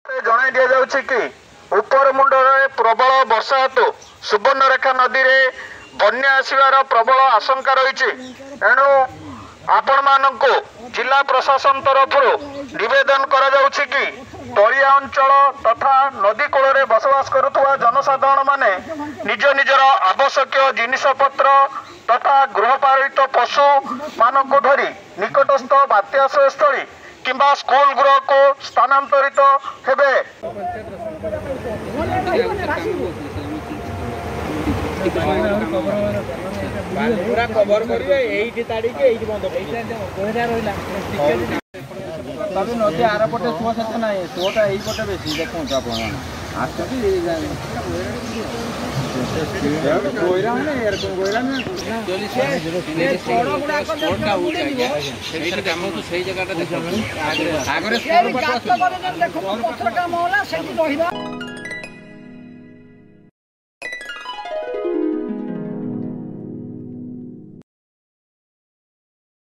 जणाई दि जाउछि कि उपर मुंडरे प्रबल वर्षा हेतु सुवर्णरेखा नदी रे बन्या आसबार प्रबल आशंका रही। एणु आपण मानक जिला प्रशासन तरफ निवेदन करा जाउछि कि तलिया अंचल तथा नदी कूल बसवास करुवा जनसाधारण माने निज निजर आवश्यक जिनिसपत्र तथा गृहपालित पशु मानक धरी निकटस्थ बात्याश्रय स्थली किंबा स्कूल गृह को स्थानांतरित हेबे। पूरा कवर करिवे एइठी ताड़ी के एइठी बंद कोहरा रहला तबे नदी आर पटे सुआ सते नाही सुआटा एई पटे बेसी देखौ आपण आछती कोहरा ने यार कोहरा ने चली से छोड़ गुडा को स्पोर्ट का हो जाए सेही काम तो सही जगह देखो आगरे स्पोर्ट पटे देखो पत्र काम होला सेठी रहिबा।